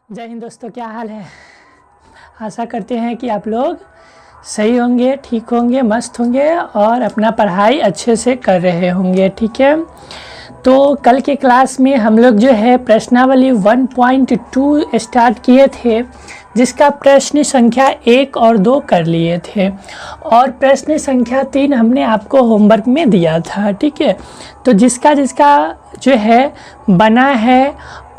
जय हिंद दोस्तों, क्या हाल है। आशा करते हैं कि आप लोग सही होंगे, ठीक होंगे, मस्त होंगे और अपना पढ़ाई अच्छे से कर रहे होंगे। ठीक है, तो कल के क्लास में हम लोग जो है प्रश्नावली 1.2 स्टार्ट किए थे, जिसका प्रश्न संख्या 1 और 2 कर लिए थे और प्रश्न संख्या 3 हमने आपको होमवर्क में दिया था। ठीक है, तो जिसका जो है बना है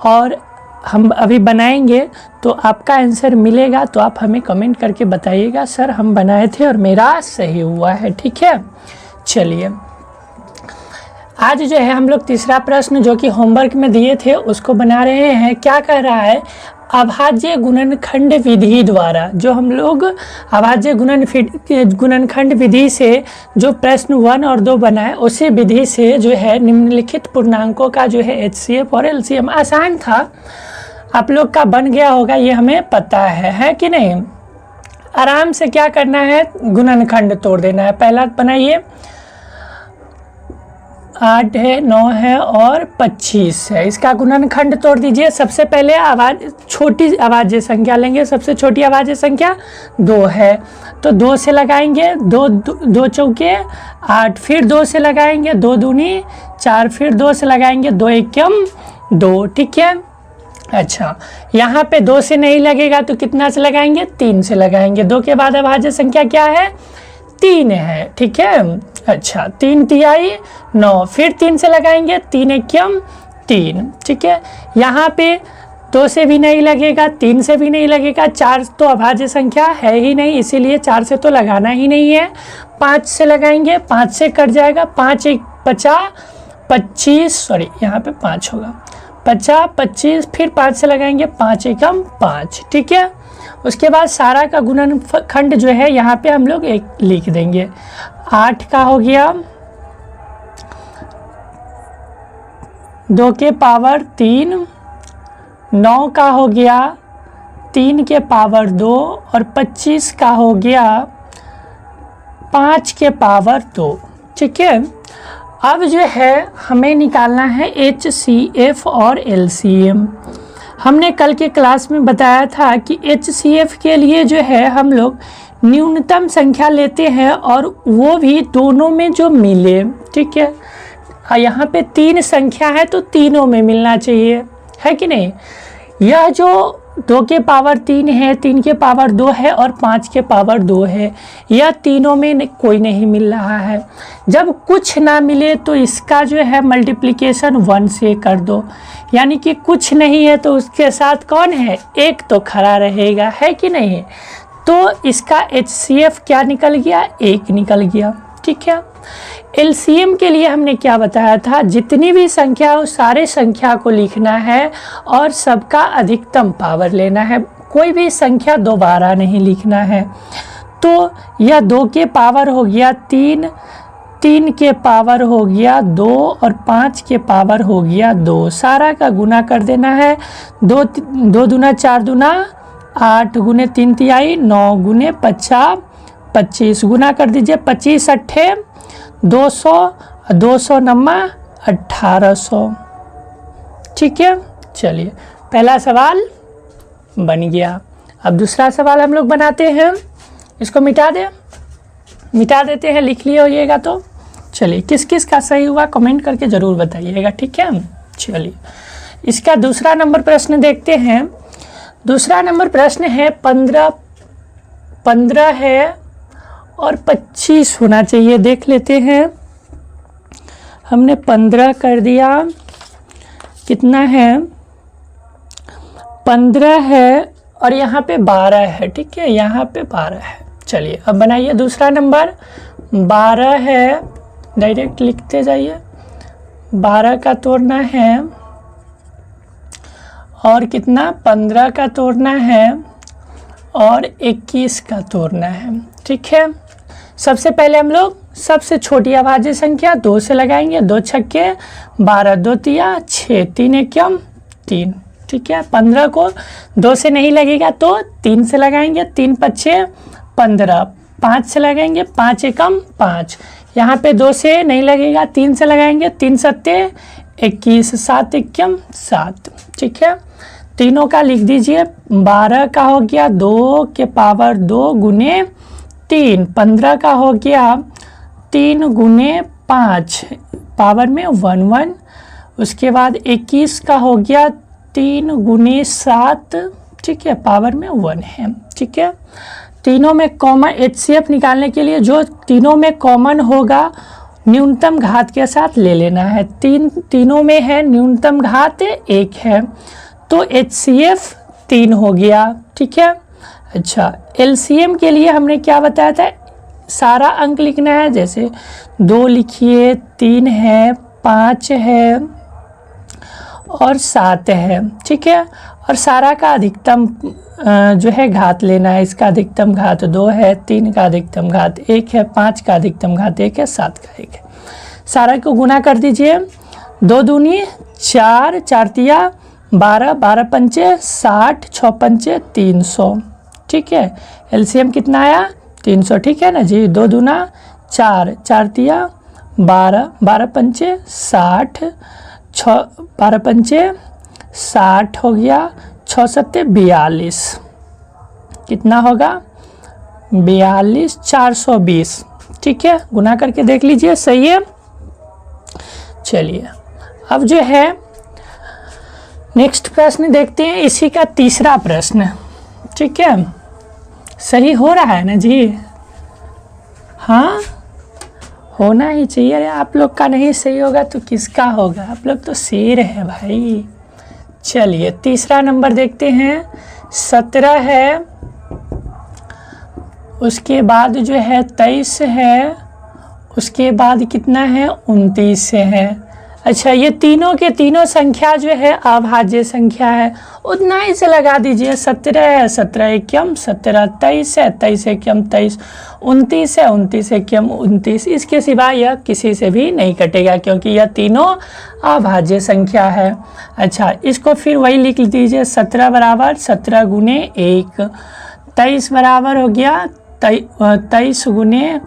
और हम अभी बनाएंगे तो आपका आंसर मिलेगा, तो आप हमें कमेंट करके बताइएगा सर हम बनाए थे और मेरा सही हुआ है। ठीक है, चलिए आज जो है हम लोग तीसरा प्रश्न जो कि होमवर्क में दिए थे उसको बना रहे हैं। क्या कह रहा है, अभाज्य गुणनखंड विधि द्वारा जो हम लोग अभाज्य गुणनखंड विधि से जो प्रश्न 1 और 2 बनाए, उसी विधि से जो है निम्नलिखित पूर्णांकों का जो है HCF और LCM आसान था, आप लोग का बन गया होगा, ये हमें पता है कि नहीं। आराम से क्या करना है, गुणनखंड तोड़ देना है। पहला बनाइए, 8 है, 9 है और 25 है, इसका गुणनखंड तोड़ दीजिए। सबसे पहले छोटी अभाज्य संख्या लेंगे, सबसे छोटी अभाज्य संख्या 2 है तो 2 से लगाएंगे, 2 चौके 8, फिर 2 से लगाएंगे, 2 दूनी 4, फिर 2 से लगाएंगे, 2 एकम 2। ठीक है, अच्छा यहाँ पे 2 से नहीं लगेगा तो कितना से लगाएंगे, 3 से लगाएंगे। 2 के बाद अभाज्य संख्या क्या है, 3 है। ठीक है, अच्छा 3 तिहाई 9, फिर 3 से लगाएंगे, 3 एकम 3। ठीक है, यहाँ पे 2 से भी नहीं लगेगा, 3 से भी नहीं लगेगा, 4 तो अभाज्य संख्या है ही नहीं, इसीलिए 4 से तो लगाना ही नहीं है। 5 से लगाएंगे, 5 से कट जाएगा, 5 एक 50, 25 सॉरी यहाँ पे 5 होगा, 50 25, फिर 5 से लगाएंगे, 5 एकम 5। ठीक है, उसके बाद सारा का गुणनखंड जो है यहाँ पे हम लोग एक लिख देंगे। 8 का हो गया 2 के पावर 3, 9 का हो गया 3 के पावर 2 और 25 का हो गया 5 के पावर 2। ठीक है, अब जो है हमें निकालना है HCF और LCM। हमने कल के क्लास में बताया था कि HCF के लिए जो है हम लोग न्यूनतम संख्या लेते हैं और वो भी दोनों में जो मिले। ठीक है, यहाँ पे 3 संख्या है तो तीनों में मिलना चाहिए, है कि नहीं। यह जो 2 के पावर 3 है, 3 के पावर 2 है और 5 के पावर 2 है, यह तीनों में कोई नहीं मिल रहा है। जब कुछ ना मिले तो इसका जो है मल्टीप्लिकेशन 1 से कर दो, यानी कि कुछ नहीं है तो उसके साथ कौन है, 1 तो खड़ा रहेगा, है कि नहीं। तो इसका HCF क्या निकल गया, 1 निकल गया। ठीक है, LCM के लिए हमने क्या बताया था, जितनी भी संख्या हो सारे संख्या को लिखना है और सबका अधिकतम पावर लेना है, कोई भी संख्या दोबारा नहीं लिखना है। तो यह 2 के पावर हो गया 3, 3 के पावर हो गया 2 और 5 के पावर हो गया 2, सारा का गुना कर देना है। 2 दूना 4 दूना 8 गुने 3 तिहाई 9 गुने 50 25, गुना कर दीजिए। 25 अट्ठे 200, 200 नम्मा 1800। ठीक है, चलिए पहला सवाल बन गया। अब दूसरा सवाल हम लोग बनाते हैं, इसको मिटा देते हैं, लिख लिए होइएगा तो। चलिए किस किस का सही हुआ कमेंट करके ज़रूर बताइएगा। ठीक है, चलिए इसका दूसरा नंबर प्रश्न देखते हैं। दूसरा नंबर प्रश्न है 15 है और 25 होना चाहिए, देख लेते हैं। हमने 15 कर दिया, कितना है 15 है और यहाँ पे 12 है। ठीक है, यहाँ पे 12 है। चलिए अब बनाइए दूसरा नंबर। 12 है, डायरेक्ट लिखते जाइए। 12 का तोड़ना है और कितना 15 का तोड़ना है और 21 का तोड़ना है। ठीक है, सबसे पहले हम लोग सबसे छोटी अभाज्य संख्या 2 से लगाएंगे, 2 छक्के 12, 2 तिया 6, 3 एकम 3। ठीक है, 15 को 2 से नहीं लगेगा तो 3 से लगाएंगे, 3 पच्छे 15, 5 से लगाएंगे, 5 एकम 5, यहाँ पे 2 से नहीं लगेगा, 3 से लगाएंगे, 3 सत्ते 21, 7 एकम 7। ठीक है, तीनों का लिख दीजिए। 12 का हो गया 2 के पावर 2 गुने 3। 15 का हो गया 3 गुने 5 पावर में 1 1। उसके बाद 21 का हो गया 3 गुने 7, ठीक है, पावर में 1 है, ठीक है। तीनों में कॉमन HCF निकालने के लिए जो तीनों में कॉमन होगा न्यूनतम घात के साथ ले लेना है। तीनों में है न्यूनतम घात 1 है, तो HCF 3 हो गया, ठीक है। अच्छा, LCM के लिए हमने क्या बताया था, सारा अंक लिखना है। जैसे 2 लिखिए, 3 है, 5 है और 7 है, ठीक है। और सारा का अधिकतम जो है घात लेना है। इसका अधिकतम घात 2 है, 3 का अधिकतम घात 1 है, 5 का अधिकतम घात 1 है, 7 का 1 है। सारा को गुना कर दीजिए। 2 दूनी 4, 4 तिया 12, 12 पंचे 60, 6 पंचे 300, ठीक है। LCM कितना आया 300, ठीक है ना जी। 2 दूना 4, 4 तिया 12, 12 पंचे 60, 6 12 पंचे 60 हो गया, 6 सत्ते 42, कितना होगा 42, 420, ठीक है। गुना करके देख लीजिए, सही है। चलिए अब जो है नेक्स्ट प्रश्न देखते हैं, इसी का तीसरा प्रश्न, ठीक है। सही हो रहा है ना जी? हाँ, होना ही चाहिए। अरे आप लोग का नहीं सही होगा तो किसका होगा? आप लोग तो शेर है भाई। चलिए तीसरा नंबर देखते हैं। 17 है, उसके बाद जो है 23 है, उसके बाद कितना है 29 है। अच्छा, ये तीनों के तीनों संख्या जो है अभाज्य संख्या है, उतना ही से लगा दीजिए। 17 है, 17 एकम 17, 23 है, 23 एकम 23, 29 है, 29 एकम 29। इसके सिवा यह किसी से भी नहीं कटेगा क्योंकि यह तीनों अभाज्य संख्या है। अच्छा, इसको फिर वही लिख दीजिए। 17 बराबर 17 गुने 1, 23 बराबर हो गया 23 गुने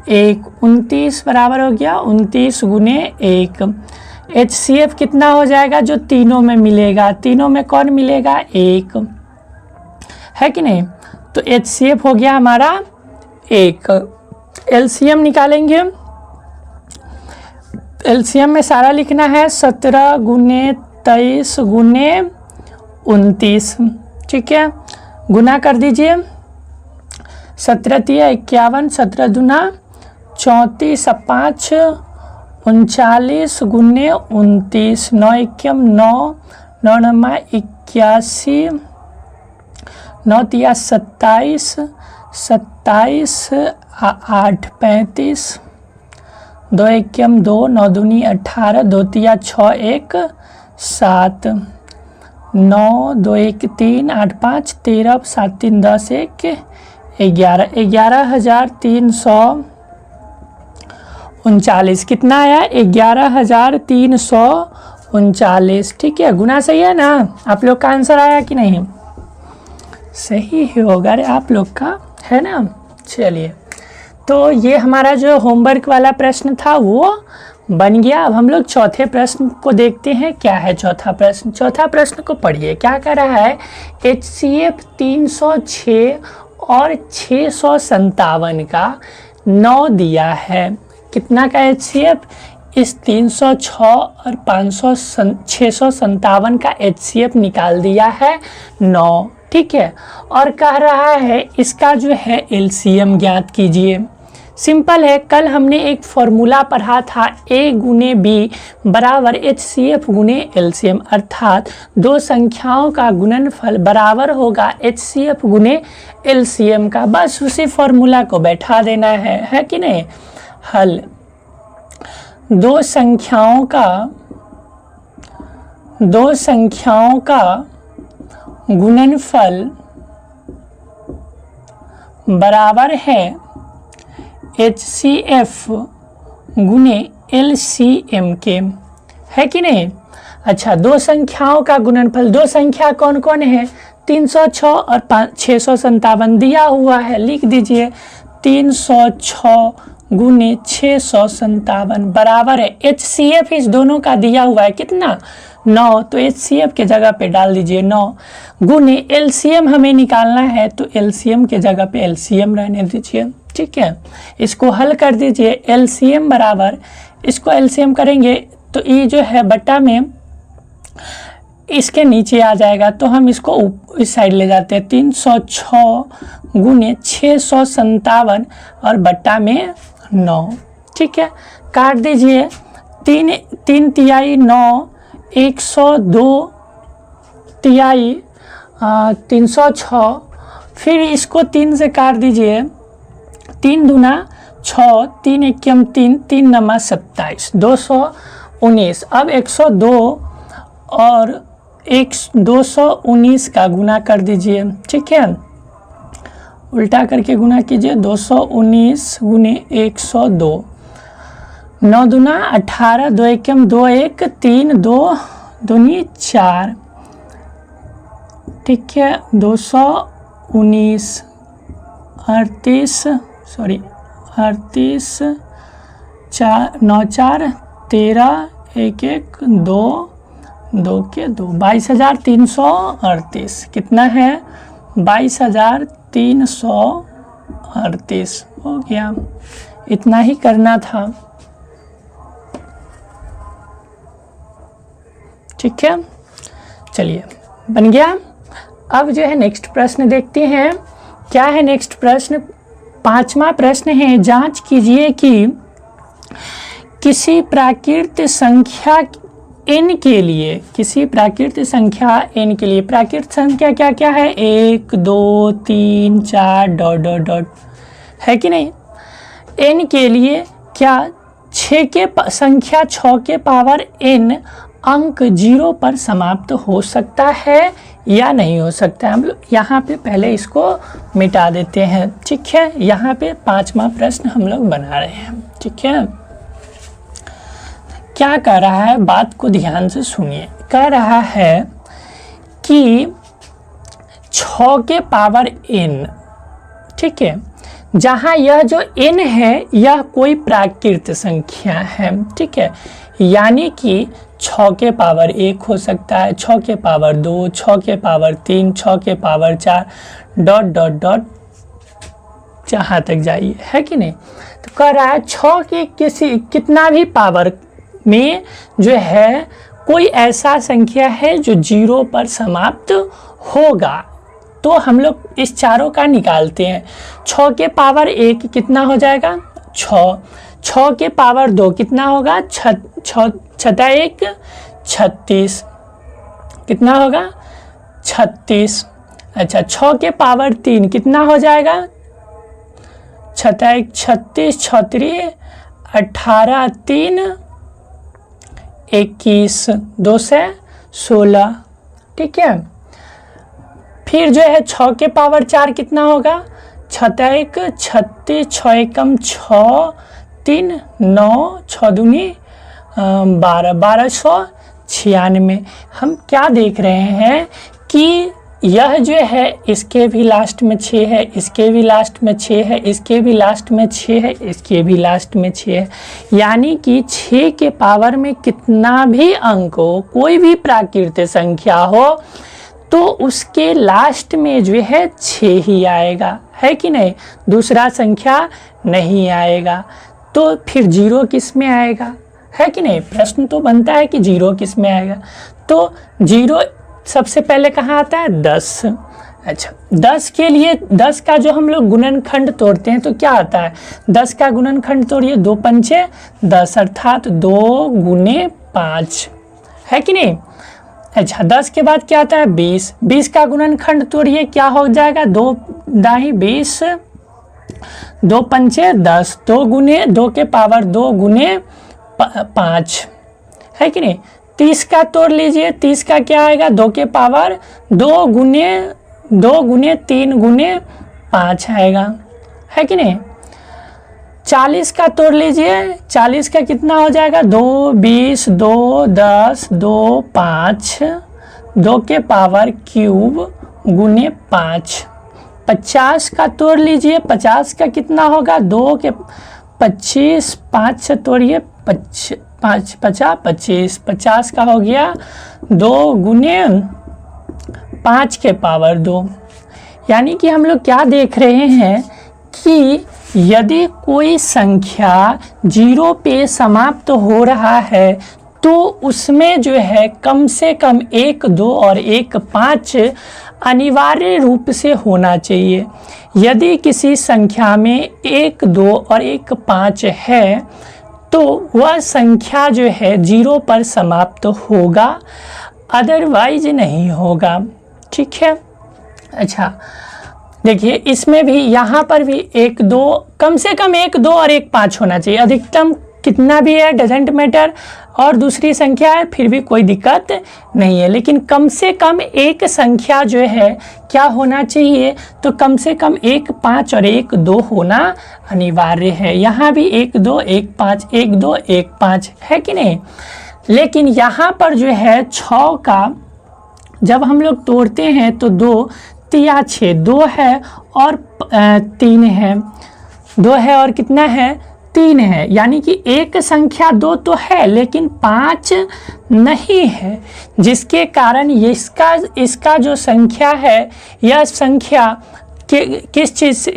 1, 29 बराबर हो गया 29 गुने 1। HCF कितना हो जाएगा जो तीनों में मिलेगा? तीनों में कौन मिलेगा? 1 है कि नहीं? तो HCF हो गया हमारा 1। LCM निकालेंगे। LCM में सारा लिखना है 17 गुने 23 गुने 29, ठीक है। गुना कर दीजिए। 17 तिया 51, 17 दूना 34, 5 39 गुने 29, 9 एकम 9, 9 नमा 81, 9 तिया 27, 27 8 35, 2 एकम 2, 9 दूनी 18, 2 तिया 6 1 7, 9 2 1 3 8 5 13, 7 3 10 1 11, 11,339। कितना आया? 11,339, ठीक है। गुना सही है ना? आप लोग का आंसर आया कि नहीं? सही ही होगा रे आप लोग का, है ना। चलिए, तो ये हमारा जो होमवर्क वाला प्रश्न था वो बन गया। अब हम लोग चौथे प्रश्न को देखते हैं। क्या है चौथा प्रश्न? चौथा प्रश्न को पढ़िए। क्या कह रहा है? HCF 306 और 657 का 9 दिया है। कितना का HCF? इस 306 और 657 का HCF निकाल दिया है 9, ठीक है। और कह रहा है इसका जो है LCM ज्ञात कीजिए। सिंपल है, कल हमने एक फॉर्मूला पढ़ा था A गुने B बराबर HCF गुने LCM, अर्थात दो संख्याओं का गुणनफल बराबर होगा HCF गुने LCM का। बस उसी फॉर्मूला को बैठा देना है कि नहीं। हल दो संख्याओं का गुणनफल बराबर है HCF गुने LCM के, है कि नहीं। अच्छा, दो संख्याओं का गुणनफल, दो संख्या कौन कौन है? 306 और 657 दिया हुआ है, लिख दीजिए। 306 गुने 657 बराबर है HCF इस दोनों का दिया हुआ है कितना? 9, तो HCF के जगह पे डाल दीजिए 9 गुने LCM हमें निकालना है, तो LCM के जगह पे LCM रहने दीजिए। ठीक है, इसको हल कर दीजिए। LCM बराबर, इसको LCM करेंगे तो ये जो है बट्टा में इसके नीचे आ जाएगा, तो हम इसको इस साइड ले जाते हैं। 306 गुने 657 और बट्टा में 9। ठीक है, काट दीजिए। 3 तिहाई 9, 102 तिहाई 306, फिर इसको 3 से काट दीजिए। 3 दूना 6, 3 एकम 3, 3 नमा 27, 219। अब 102 और 219 का गुना कर दीजिए। ठीक है, उल्टा करके गुना कीजिए। 219 गुने 102, 9 दूना 18, 2 एकम 2, 1 3, 2 दूनी 4। ठीक है, 219 38 4 9 4 13 1 1 2 2 के 2, 22,338 कितना है? 22,338 हो गया। इतना ही करना था। ठीक है, चलिए बन गया। अब जो है नेक्स्ट प्रश्न देखते हैं। क्या है नेक्स्ट प्रश्न? 5वां प्रश्न है, जांच कीजिए कि किसी प्राकृत संख्या n के लिए, किसी प्राकृत संख्या n के लिए, प्राकृत संख्या क्या क्या है? 1 2 3 4 डॉट डॉट डॉट, है कि नहीं? n के लिए क्या संख्या 6 के पावर n अंक 0 पर समाप्त हो सकता है या नहीं हो सकता है? हम लोग यहाँ पे पहले इसको मिटा देते हैं। ठीक है, यहाँ पे 5वां प्रश्न हम लोग बना रहे हैं। ठीक है, क्या कह रहा है, बात को ध्यान से सुनिए। कह रहा है कि 6 के पावर n, ठीक है, जहाँ यह जो n है यह कोई प्राकृत संख्या है। ठीक है, यानी कि 6 के पावर 1 हो सकता है, 6 के पावर 2, 6 के पावर 3, 6 के पावर 4 डॉट डॉट डॉट जहाँ तक जाइए, है कि नहीं? तो कह रहा है 6 के कितना भी पावर में जो है कोई ऐसा संख्या है जो 0 पर समाप्त होगा। तो हम लोग इस चारों का निकालते हैं। 6 के पावर 1 कितना हो जाएगा? 6। 6 के पावर 2 कितना होगा? 6 1 36, कितना होगा? 36। अच्छा, 6 के पावर 3 कितना हो जाएगा? 6 1 36, 6 3 18, 3 21, 2 से 16। ठीक है, फिर जो है 6 के पावर 4 कितना होगा? 6 1 36, 6 एकम 6, 3 9, 6 दूनी 12, 1296। हम क्या देख रहे हैं कि यह जो है इसके भी लास्ट में 6 है, इसके भी लास्ट में 6 है, इसके भी लास्ट में 6 है, इसके भी लास्ट में 6 है। यानी कि 6 के पावर में कितना भी अंक हो, कोई भी प्राकृत संख्या हो, तो उसके लास्ट में जो है 6 ही आएगा, है कि नहीं? दूसरा संख्या नहीं आएगा। तो फिर 0 किस में आएगा, है कि नहीं? प्रश्न तो बनता है कि 0 किस में आएगा। तो 0 सबसे पहले कहाँ आता है? 10। अच्छा, 10 के लिए 10 का जो हम लोग गुणनखंड तोड़ते हैं तो क्या आता है? 10 का गुणनखंड तोड़िए, 2 पंचे 10 अर्थात 2 गुने 5, है कि नहीं? अच्छा, 10 के बाद क्या आता है? 20। 20 का गुणनखंड तोड़िए, क्या हो जाएगा? 2 दाही 20, 2 पंचे 10, 2 गुने 2 के पावर 2 गुने 5, है कि नहीं? 30 का तोड़ लीजिए, 30 का क्या आएगा? 2 के पावर 2 गुने 3 गुने 5 आएगा, है कि नहीं? 40 का तोड़ लीजिए, 40 का कितना हो जाएगा? 2 20, 2 10, 2 5, 2 के पावर क्यूब गुने 5। 50 का तोड़ लीजिए, 50 का कितना होगा? 2 के 25, 5 से तोड़िए 5 50 25, 50 का हो गया 2 गुने 5 के पावर 2। यानी कि हम लोग क्या देख रहे हैं कि यदि कोई संख्या 0 पे समाप्त हो रहा है तो उसमें जो है कम से कम 1 2 और 1 5 अनिवार्य रूप से होना चाहिए। यदि किसी संख्या में 1 2 और 1 5 है तो वह संख्या जो है 0 पर समाप्त होगा, अदरवाइज नहीं होगा। ठीक है। अच्छा देखिए, इसमें भी यहाँ पर भी 1 2, कम से कम 1 2 और 1 5 होना चाहिए। अधिकतम कितना भी है डजेंट मैटर, और दूसरी संख्या है फिर भी कोई दिक्कत नहीं है, लेकिन कम से कम एक संख्या जो है क्या होना चाहिए, तो कम से कम 1 5 और 1 2 होना अनिवार्य है। यहाँ भी 1 2 1 5 1 2 1 5 है कि नहीं। लेकिन यहाँ पर जो है 6 का जब हम लोग तोड़ते हैं तो 2 तिया 6, 2 है और 3 है, 2 है और कितना है 3 है। यानी कि एक संख्या 2 तो है लेकिन 5 नहीं है, जिसके कारण इसका जो संख्या है, यह संख्या किस चीज़ से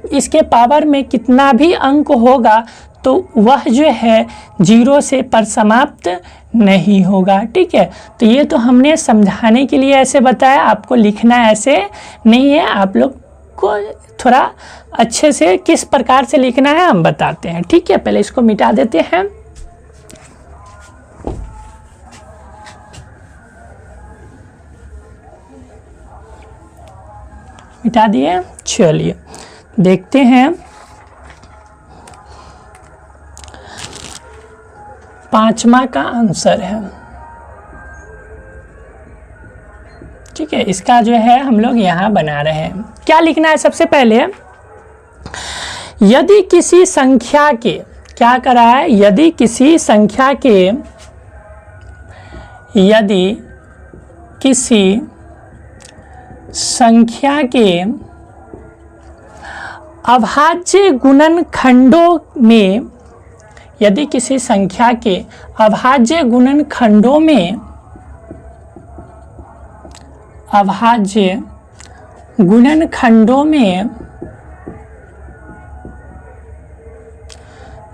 इसके पावर में कितना भी अंक होगा तो वह जो है 0 से पर समाप्त नहीं होगा। ठीक है। तो ये तो हमने समझाने के लिए ऐसे बताया, आपको लिखना ऐसे नहीं है, आप लोग को थोड़ा अच्छे से किस प्रकार से लिखना है हम बताते हैं। ठीक है। पहले इसको मिटा देते हैं। मिटा दिए। चलिए देखते हैं 5वां का आंसर है। ठीक है। इसका जो है हम लोग यहाँ बना रहे हैं। क्या लिखना है सबसे पहले, यदि किसी संख्या के क्या करा है, यदि किसी संख्या के अभाज्य गुणनखंडों में, यदि किसी संख्या के अभाज्य गुणनखंडों में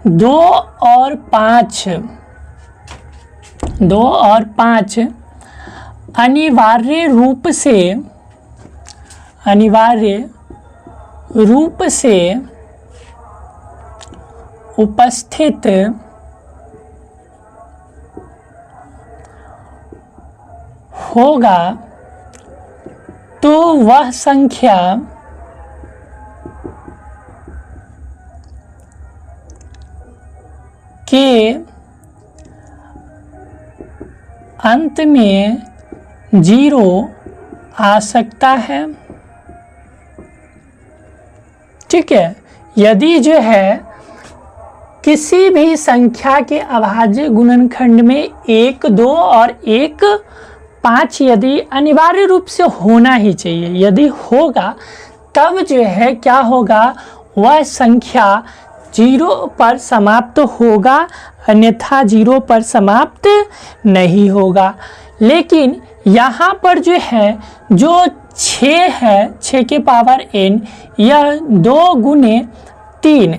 2 और 5 अनिवार्य रूप से उपस्थित होगा तो वह संख्या के अंत में 0 आ सकता है। ठीक है। यदि जो है किसी भी संख्या के अभाज्य गुणनखंड में 1 2 और 1 5 यदि अनिवार्य रूप से होना ही चाहिए, यदि होगा तब जो है क्या होगा, वह संख्या 0 पर समाप्त होगा, अन्यथा 0 पर समाप्त नहीं होगा। लेकिन यहाँ पर जो है जो 6 है, 6 के पावर n, यह 2 गुने 3,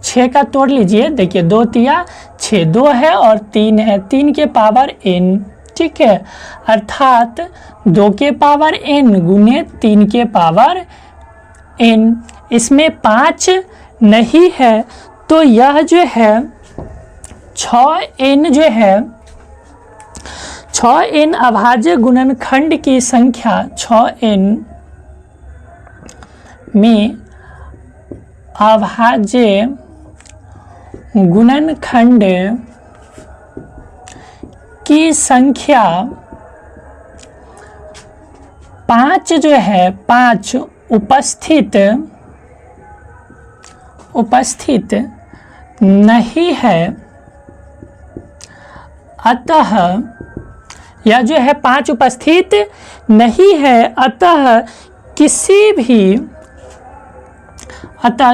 6 का तोड़ लीजिए, देखिए 2 तिया 6, 2 है और 3 है, 3 के पावर n। ठीक है। अर्थात 2 के पावर n गुने 3 के पावर n, इसमें 5 नहीं है तो यह जो है 6n जो है 6n अभाज्य गुणनखंड की संख्या 6n में अभाज्य गुणनखंड की संख्या 5 जो है 5 उपस्थित नहीं है, अतः यह जो है 5 उपस्थित नहीं है, अतः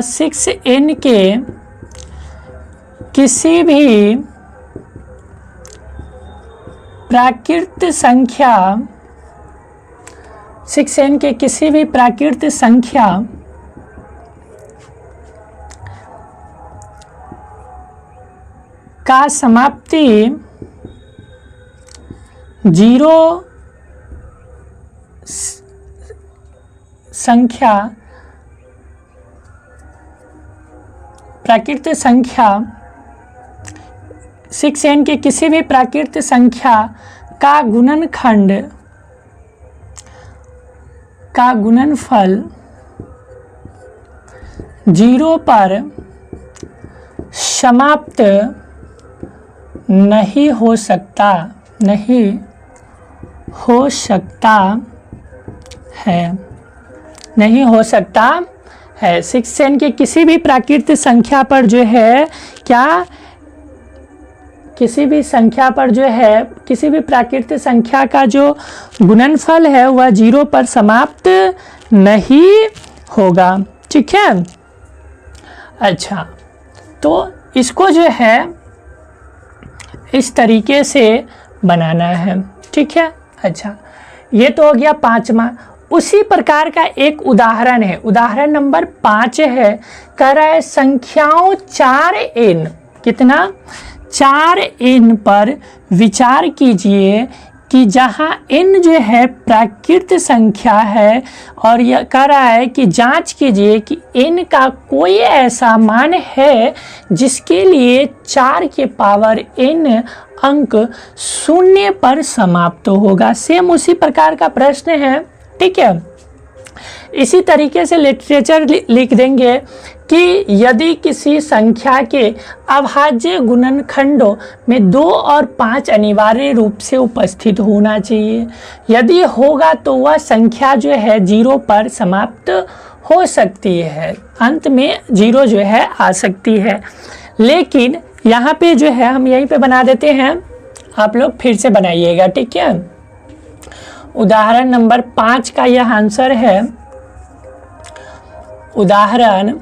6n के किसी भी प्राकृत संख्या 6n के किसी भी प्राकृत संख्या का समाप्ति 0 संख्या प्राकृत संख्या 6n के किसी भी प्राकृत संख्या का गुणनखंड का गुणनफल 0 पर समाप्त नहीं हो सकता है 6n के किसी भी प्राकृत संख्या पर जो है क्या, किसी भी संख्या पर जो है, किसी भी प्राकृत संख्या का जो गुणनफल है वह 0 पर समाप्त नहीं होगा। ठीक है। अच्छा, तो इसको जो है इस तरीके से बनाना है। ठीक है। अच्छा, ये तो हो गया 5वां। उसी प्रकार का एक उदाहरण है, उदाहरण नंबर 5 है। कह रहा है संख्याओं 4n, कितना 4n पर विचार कीजिए कि जहाँ n जो है प्राकृत संख्या है और यह कह रहा है कि जांच कीजिए कि n का कोई ऐसा मान है जिसके लिए 4 के पावर n अंक 0 पर समाप्त होगा। सेम उसी प्रकार का प्रश्न है। ठीक है। इसी तरीके से लिटरेचर लिख देंगे कि यदि किसी संख्या के अभाज्य गुणनखंडों में 2 और 5 अनिवार्य रूप से उपस्थित होना चाहिए, यदि होगा तो वह संख्या जो है 0 पर समाप्त हो सकती है, अंत में 0 जो है आ सकती है। लेकिन यहाँ पे जो है हम यहीं पे बना देते हैं, आप लोग फिर से बनाइएगा। ठीक है। उदाहरण नंबर 5 का यह आंसर है। उदाहरण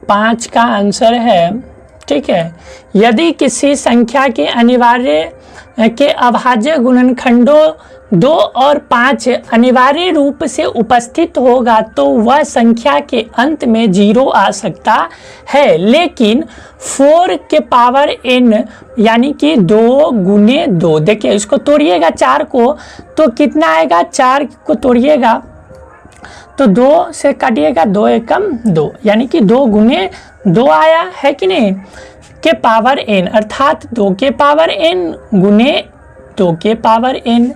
5 का आंसर है। ठीक है। यदि किसी संख्या के अनिवार्य के अभाज्य गुणनखंडों 2 और 5 अनिवार्य रूप से उपस्थित होगा तो वह संख्या के अंत में 0 आ सकता है, लेकिन 4 के पावर n यानी कि 2 गुने 2, देखिए इसको तोड़िएगा 4 को तो कितना आएगा, 4 को तोड़िएगा तो 2 से काटिएगा 2 एकम 2 यानी कि 2 गुने 2 आया है कि नहीं, के पावर n, अर्थात 2 के पावर n गुने 2 के पावर n।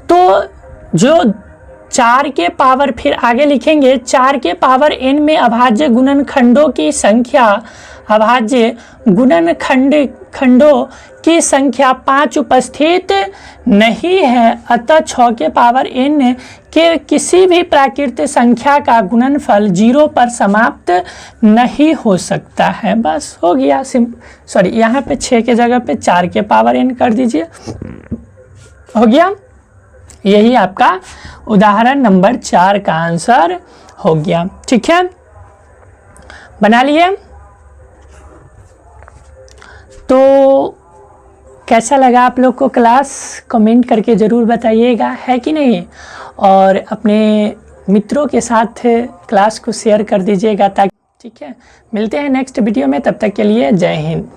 तो जो 4 के पावर, फिर आगे लिखेंगे 4 के पावर n में अभाज्य गुणनखंडों की संख्या, अभाज्य गुणनखंडों की संख्या 5 उपस्थित नहीं है, अतः 6 के पावर n के किसी भी प्राकृत संख्या का गुणनफल 0 पर समाप्त नहीं हो सकता है। बस हो गया। सॉरी, यहाँ पे 6 के जगह पे 4 के पावर n कर दीजिए, हो गया। यही आपका उदाहरण नंबर 4 का आंसर हो गया। ठीक है, बना लिए। तो कैसा लगा आप लोग को क्लास, कमेंट करके ज़रूर बताइएगा, है कि नहीं। और अपने मित्रों के साथ क्लास को शेयर कर दीजिएगा ताकि, ठीक है। मिलते हैं नेक्स्ट वीडियो में, तब तक के लिए जय हिंद।